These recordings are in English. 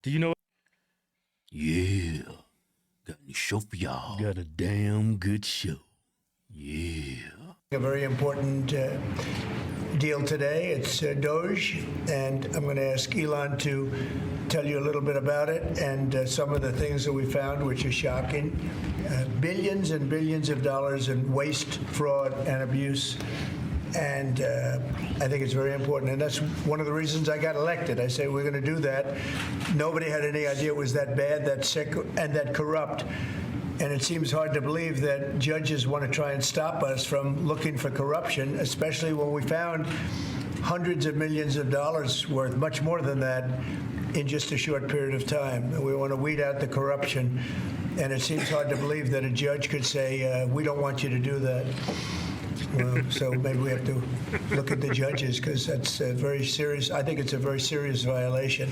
Do you know? Yeah, got a show for y'all. Got a damn good show. Yeah. A very important deal today. It's Doge, and I'm going to ask Elon to tell you a little bit about it and some of the things that we found, which are shocking. Billions and billions of dollars in waste, fraud, and abuse. And I think it's very important. And that's one of the reasons I got elected. I say we're going to do that. Nobody had any idea it was that bad, that sick, and that corrupt. And it seems hard to believe that judges want to try and stop us from looking for corruption, especially when we found hundreds of millions of dollars worth, much more than that, in just a short period of time. And we want to weed out the corruption. And it seems hard to believe that a judge could say, we don't want you to do that. So maybe we have to look at the judges, because that's very serious. I think it's a very serious violation.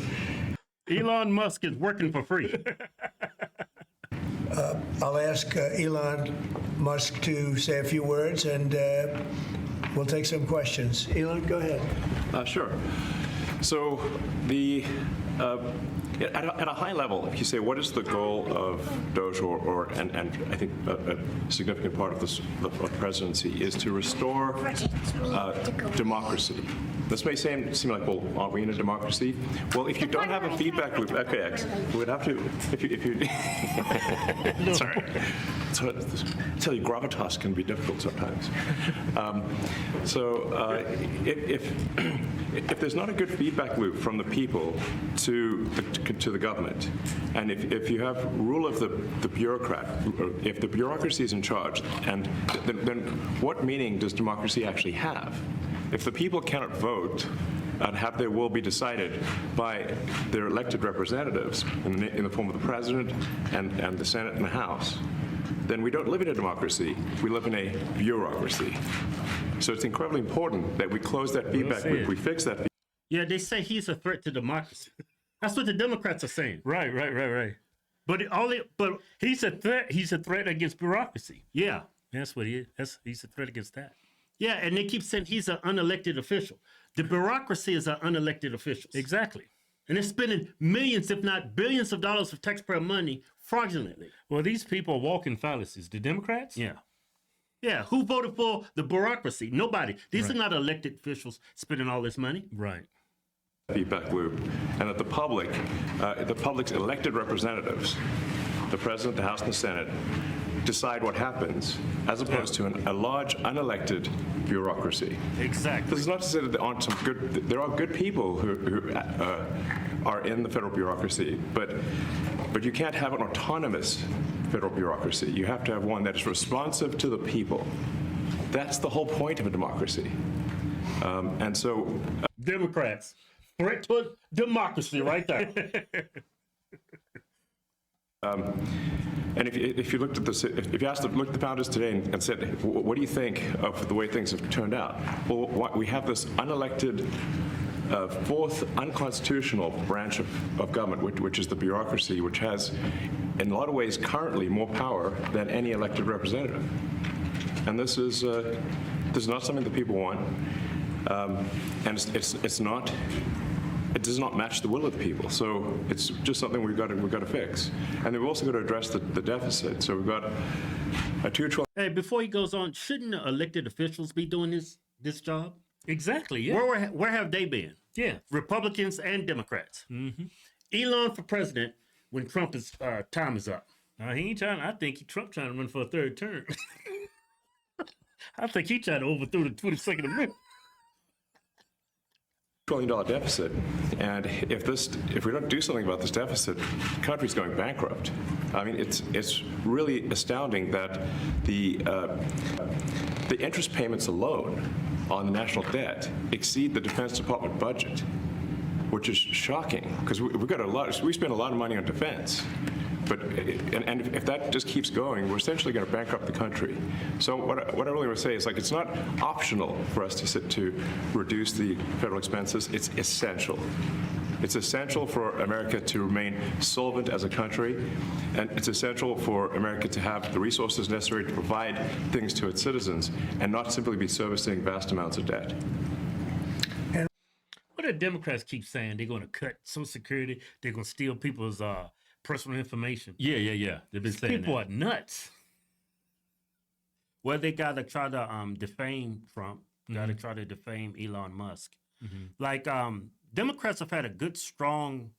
Elon Musk is working for free. I'll ask Elon Musk to say a few words, and we'll take some questions. Elon, go ahead. Sure. So at a high level, if you say what is the goal of Doge, and I think a significant part of the presidency is to restore democracy. This may seem like, well, aren't we in a democracy? Well, if you don't have a feedback loop, okay, we would have to, if you sorry. So, I tell you, gravitas can be difficult sometimes. If there's not a good feedback loop from the people to the government, and if you have rule of the bureaucrat, if the bureaucracy is in charge, and then what meaning does democracy actually have? If the people cannot vote and have their will be decided by their elected representatives in the form of the president and the Senate and the House, then we don't live in a democracy, we live in a bureaucracy. So it's incredibly important that we close that feedback loop, we fix that. Yeah, they say he's a threat to democracy. That's what the Democrats are saying. Right. But he's a threat. He's a threat against bureaucracy. Yeah, that's what he is. He's a threat against that. Yeah, and they keep saying he's an unelected official. The bureaucracy is an unelected official. Exactly. And they're spending millions, if not billions of dollars of taxpayer money fraudulently. Well, these people are walking fallacies. The Democrats? Yeah. Yeah, who voted for the bureaucracy? Nobody. These are not elected officials spending all this money. Right. Feedback loop, and that the public's elected representatives, the president, the House, and the Senate, decide what happens, as opposed to a large unelected bureaucracy. Exactly. This is not to say that there aren't there are good people who are in the federal bureaucracy, but you can't have an autonomous federal bureaucracy. You have to have one that is responsive to the people. That's the whole point of a democracy. And so, Democrats, threat to democracy, right there. And if you looked at this, if you looked at the founders today and said, what do you think of the way things have turned out? Well, we have this unelected, fourth unconstitutional branch of government, which is the bureaucracy, which has, in a lot of ways, currently more power than any elected representative. And this is not something that people want, and it's not. It does not match the will of the people, so it's just something we've got to fix. And then we've also got to address the deficit. So we've got a $2 trillion. Hey, before he goes on, shouldn't the elected officials be doing this job? Exactly. Yeah. Where have they been? Yeah, Republicans and Democrats. Mm-hmm. Elon for president when Trump's time is up. He ain't trying. I think Trump trying to run for a third term. I think he trying to overthrow the 22nd Amendment. $1 trillion deficit, and if we don't do something about this deficit, the country's going bankrupt. I mean, it's really astounding that the interest payments alone on the national debt exceed the Defense Department budget, which is shocking because we spend a lot of money on defense. But if that just keeps going, we're essentially going to bankrupt the country. So what I really want to say is, like, it's not optional for us to reduce the federal expenses. It's essential. It's essential for America to remain solvent as a country, and it's essential for America to have the resources necessary to provide things to its citizens and not simply be servicing vast amounts of debt. What the Democrats keep saying they're going to cut Social Security, they're going to steal people's personal information. Yeah. They've been saying People that. are nuts. Well, they got to try to defame Trump, got to try to defame Elon Musk. Like, Democrats have had a good, strong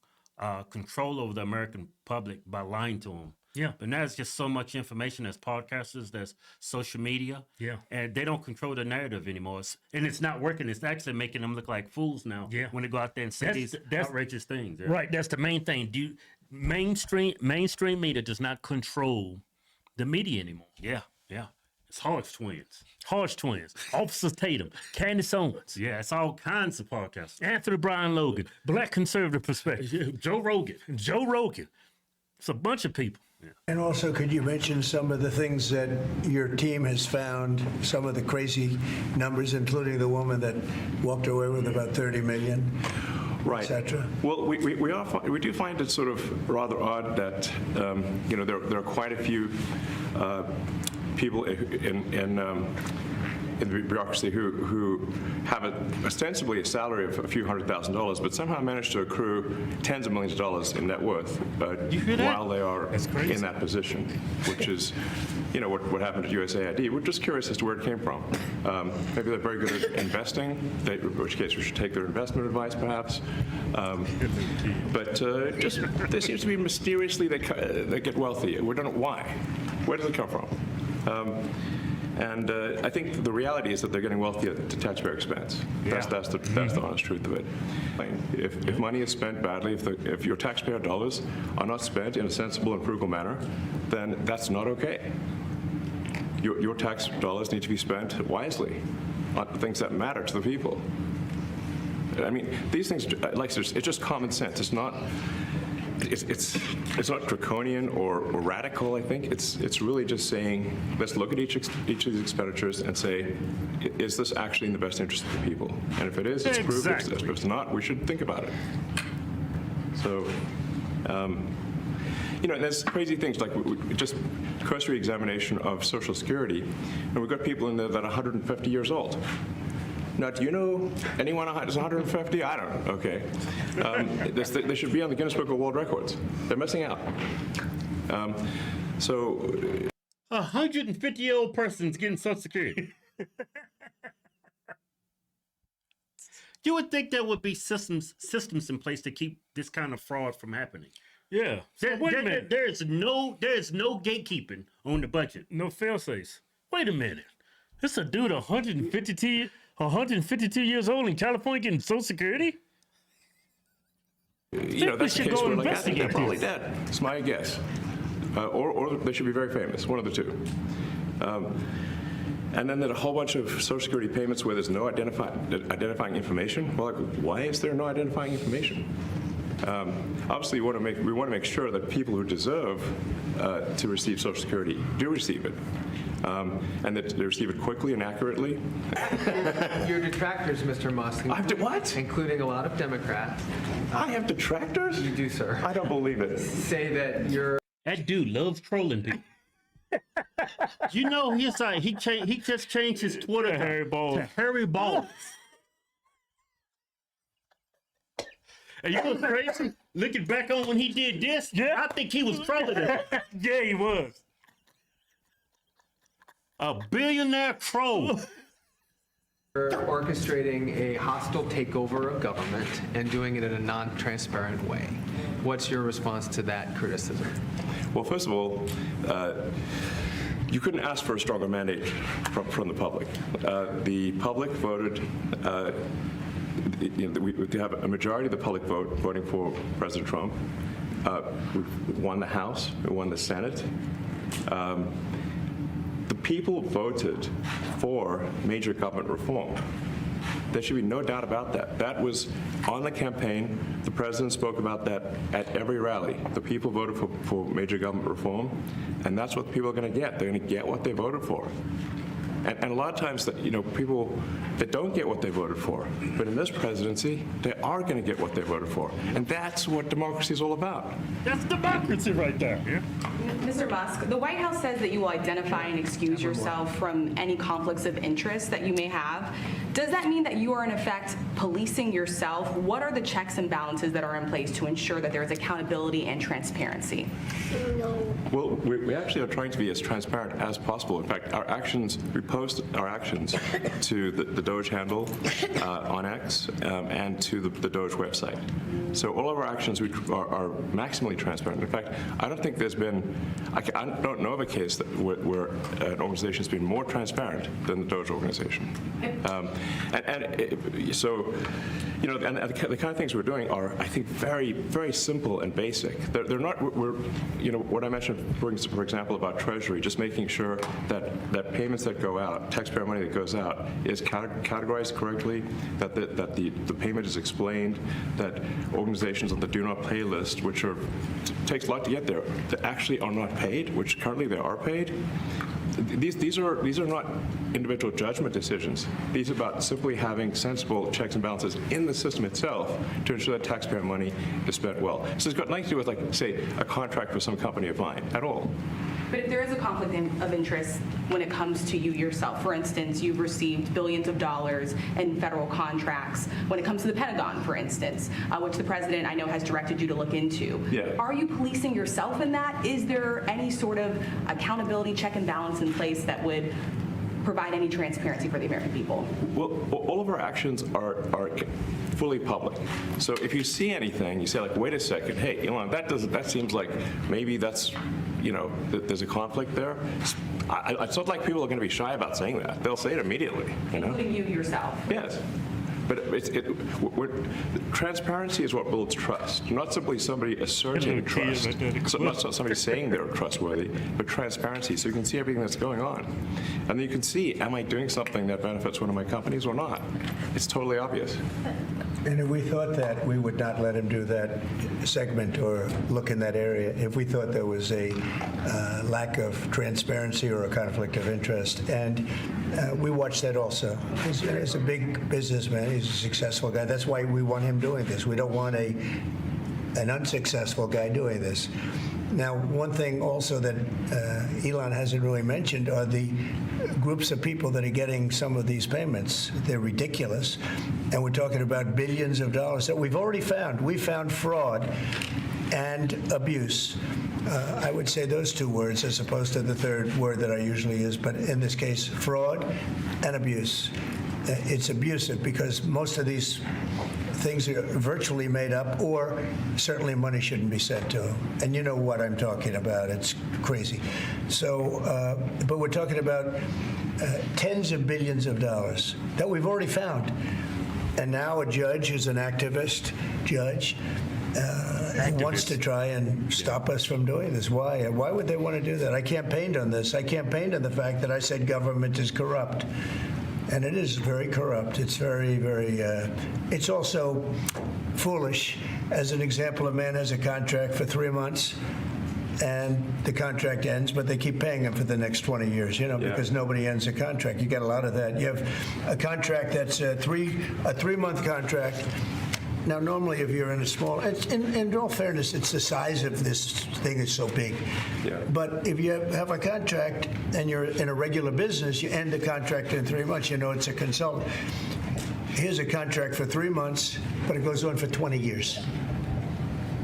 control over the American public by lying to them. Yeah. But now there's just so much information. There's podcasters, there's social media. Yeah. And they don't control the narrative anymore. And it's not working. It's actually making them look like fools now. Yeah. When they go out there and say these outrageous things. Yeah. Right. That's the main thing. Mainstream media does not control the media anymore. Yeah. It's Hodgetwins. Officer Tatum. Candace Owens. Yeah, it's all kinds of podcasts. Anthony Brian Logan. Black Conservative Perspective. Joe Rogan. It's a bunch of people. Yeah. And also, could you mention some of the things that your team has found, some of the crazy numbers, including the woman that walked away with about $30 million, right, etc.? Well, we do find it sort of rather odd that there are quite a few people in the bureaucracy who have ostensibly a salary of a few $100,000, but somehow manage to accrue tens of millions of dollars in net worth while they are in that position, which is, what happened at USAID. We're just curious as to where it came from. Maybe they're very good at investing, in which case we should take their investment advice, perhaps. But there seems to be mysteriously they get wealthy. We don't know why. Where does it come from? And I think the reality is that they're getting wealthy at the taxpayer expense. That's the honest truth of it. If money is spent badly, if your taxpayer dollars are not spent in a sensible and frugal manner, then that's not okay. Your tax dollars need to be spent wisely on things that matter to the people. I mean, these things, it's just common sense. It's not draconian or radical, I think. It's really just saying, let's look at each of these expenditures and say, is this actually in the best interest of the people? And if it is, it's proved. If it's not, we should think about it. So, there's crazy things like just cursory examination of Social Security, and we've got people in there that are 150 years old. Now, do you know anyone who's 150? I don't know. Okay. They should be on the Guinness Book of World Records. They're missing out. So, 150-year-old person's getting Social Security. You would think there would be systems in place to keep this kind of fraud from happening. Yeah. Wait a minute. There is no gatekeeping on the budget. No fail-safes. Wait a minute. This a dude 152 years old in California getting Social Security? That's the case where I think they're probably dead. It's my guess. Or they should be very famous, one of the two. And then there's a whole bunch of Social Security payments where there's no identifying information. Well, why is there no identifying information? Obviously, we want to make sure that people who deserve to receive Social Security do receive it, and that they receive it quickly and accurately. Your detractors, Mr. Musk, what? Including a lot of Democrats. I have detractors? You do, sir. I don't believe it. Say that you're. That dude loves trolling people. He just changed his Twitter to Harry Balls. And you know what's crazy? Looking back on when he did this, I think he was trolling it. Yeah, he was. A billionaire troll. You're orchestrating a hostile takeover of government and doing it in a non-transparent way. What's your response to that criticism? Well, first of all, you couldn't ask for a stronger mandate from the public. The public voted. We have a majority of the public voting for President Trump. We won the House. We won the Senate. The people voted for major government reform. There should be no doubt about that. That was on the campaign. The president spoke about that at every rally. The people voted for major government reform, and that's what the people are going to get. They're going to get what they voted for. And a lot of times, that people that don't get what they voted for, but in this presidency, they are going to get what they voted for, and that's what democracy is all about. That's democracy right there. Yeah. Mr. Musk, the White House says that you will identify and excuse yourself from any conflicts of interest that you may have. Does that mean that you are, in effect, policing yourself? What are the checks and balances that are in place to ensure that there is accountability and transparency? Well, we actually are trying to be as transparent as possible. In fact, we post our actions to the Doge handle on X and to the Doge website. So all of our actions are maximally transparent. In fact, I don't think there's been, I don't know of a case where an organization has been more transparent than the Doge organization. So, and the kind of things we're doing are, I think, very, very simple and basic. They're not, what I mentioned, for example, about Treasury, just making sure that payments that go out, taxpayer money that goes out, is categorized correctly, that the payment is explained, that organizations on the do not pay list, which takes a lot to get there, that actually are not paid, which currently they are paid. These are not individual judgment decisions. These are about simply having sensible checks and balances in the system itself to ensure that taxpayer money is spent well. So it's got nothing to do with, like, say, a contract with some company of mine at all. But if there is a conflict of interest when it comes to you yourself, for instance, you've received billions of dollars in federal contracts when it comes to the Pentagon, for instance, which the president, I know, has directed you to look into. Yeah. Are you policing yourself in that? Is there any sort of accountability check and balance in place that would provide any transparency for the American people? Well, all of our actions are fully public. So if you see anything, you say, like, wait a second, hey, Elon, that seems like maybe that's, there's a conflict there. It's not like people are going to be shy about saying that. They'll say it immediately. Including you yourself? Yes. But transparency is what builds trust, not simply somebody asserting trust, not somebody saying they're trustworthy, but transparency, so you can see everything that's going on. And then you can see, am I doing something that benefits one of my companies or not? It's totally obvious. And if we thought that, we would not let him do that segment or look in that area if we thought there was a lack of transparency or a conflict of interest. And we watch that also. He's a big businessman. He's a successful guy. That's why we want him doing this. We don't want an unsuccessful guy doing this. Now, one thing also that Elon hasn't really mentioned are the groups of people that are getting some of these payments. They're ridiculous. And we're talking about billions of dollars that we've already found. We found fraud and abuse. I would say those two words as opposed to the third word that I usually use, but in this case, fraud and abuse. It's abusive because most of these things are virtually made up, or certainly money shouldn't be sent to them. And you know what I'm talking about. It's crazy. So, but we're talking about tens of billions of dollars that we've already found. And now a judge who's an activist judge wants to try and stop us from doing this. Why? Why would they want to do that? I campaigned on this. I campaigned on the fact that I said government is corrupt. And it is very corrupt. It's very, very, it's also foolish. As an example, a man has a contract for 3 months and the contract ends, but they keep paying him for the next 20 years, because nobody ends a contract. You get a lot of that. You have a contract that's a 3-month contract. Now, normally, if you're in a small, in all fairness, it's the size of this thing is so big. Yeah. But if you have a contract and you're in a regular business, you end the contract in 3 months. It's a consultant. Here's a contract for 3 months, but it goes on for 20 years.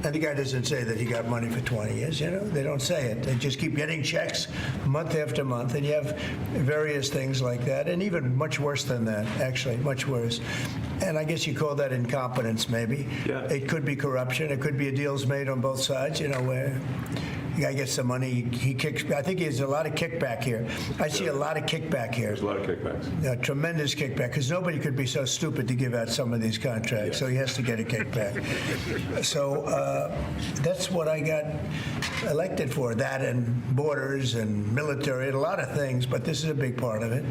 And the guy doesn't say that he got money for 20 years, They don't say it. They just keep getting checks month after month, and you have various things like that, and even much worse than that, actually, much worse. And I guess you call that incompetence, maybe. Yeah. It could be corruption. It could be deals made on both sides, where the guy gets the money, he kicks. I think there's a lot of kickback here. I see a lot of kickback here. There's a lot of kickbacks. Tremendous kickback, because nobody could be so stupid to give out some of these contracts, so he has to get a kickback. So that's what I got elected for, that and borders and military and a lot of things, but this is a big part of it.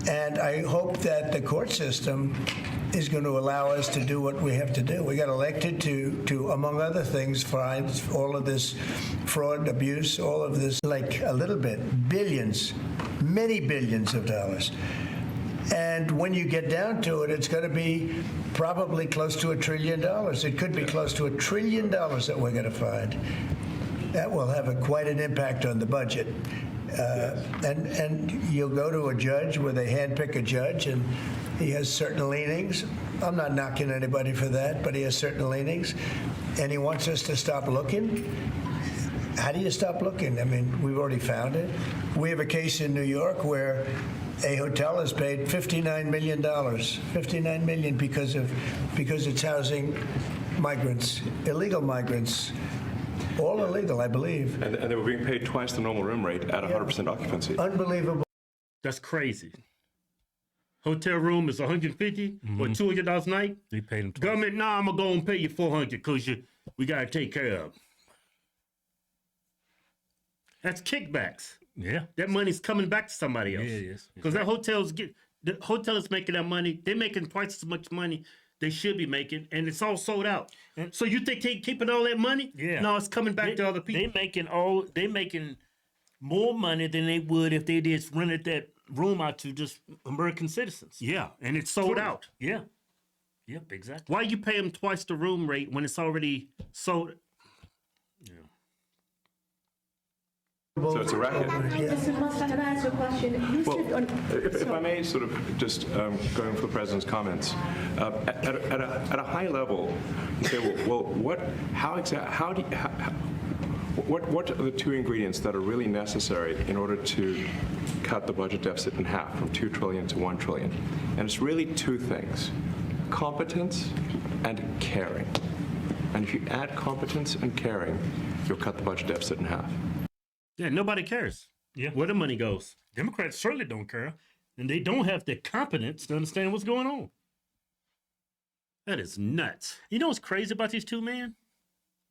And I hope that the court system is going to allow us to do what we have to do. We got elected to among other things, find all of this fraud, abuse, all of this, like a little bit, billions, many billions of dollars. And when you get down to it, it's going to be probably close to $1 trillion. It could be close to $1 trillion that we're going to find. That will have quite an impact on the budget. And you'll go to a judge where they handpick a judge, and he has certain leanings. I'm not knocking anybody for that, but he has certain leanings, and he wants us to stop looking. How do you stop looking? I mean, we've already found it. We have a case in New York where a hotel has paid $59 million, $59 million because it's housing migrants, illegal migrants. All illegal, I believe. And they were being paid twice the normal room rate at 100% occupancy. Unbelievable. That's crazy. Hotel room is $150 or $200 a night. They paid him twice. Government, nah, I'm gonna go and pay you $400 because we gotta take care of. That's kickbacks. Yeah. That money's coming back to somebody else. Yeah, it is. Because the hotel is making that money. They're making twice as much money they should be making, and it's all sold out. So you think they keeping all that money? Yeah. No, it's coming back to other people. They making more money than they would if they just rented that room out to just American citizens. Yeah, and it's sold out. Yeah. Yep, exactly. Why you pay them twice the room rate when it's already sold? So it's a racket. Mr. Musk, I have asked you a question. You Well, said if I may sort of just going for the president's comments, at a high level, you say, what are the two ingredients that are really necessary in order to cut the budget deficit in half from $2 trillion to $1 trillion? And it's really two things: competence and caring. And if you add competence and caring, you'll cut the budget deficit in half. Yeah, nobody cares. Yeah. Where the money goes. Democrats certainly don't care, and they don't have the competence to understand what's going on. That is nuts. You know what's crazy about these two men?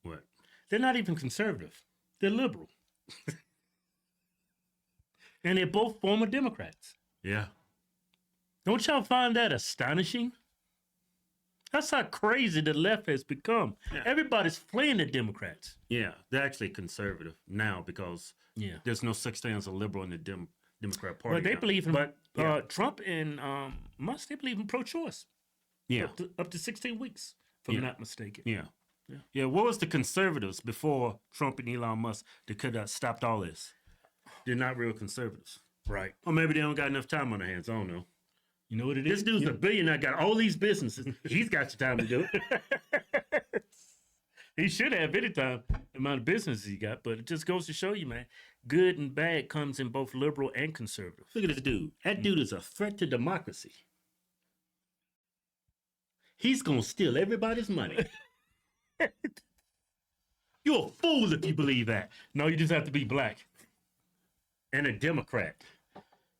What? They're not even conservative. They're liberal. And they're both former Democrats. Yeah. Don't y'all find that astonishing? That's how crazy the left has become. Yeah. Everybody's fleeing the Democrats. Yeah, they're actually conservative now because there's no such thing as a liberal in the Democrat Party. But they now. believe in But Trump and Musk. They believe in pro-choice. yeah, Up to 16 weeks, if I'm not mistaken. yeah. What was the conservatives before Trump and Elon Musk that could have stopped all this? They're not real conservatives, Right. or maybe they don't got enough time on their hands. I don't know. You know what it This is? dude's a billionaire, got all these businesses. He's got the time to do it. He should have any time, the amount of businesses he got, but it just goes to show you, man, good and bad comes in both liberal and conservative. Look at this dude. That dude is a threat to democracy. He's gonna steal everybody's money. You're a fool if you believe that. No, you just have to be black. And a Democrat.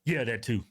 Yeah, that too.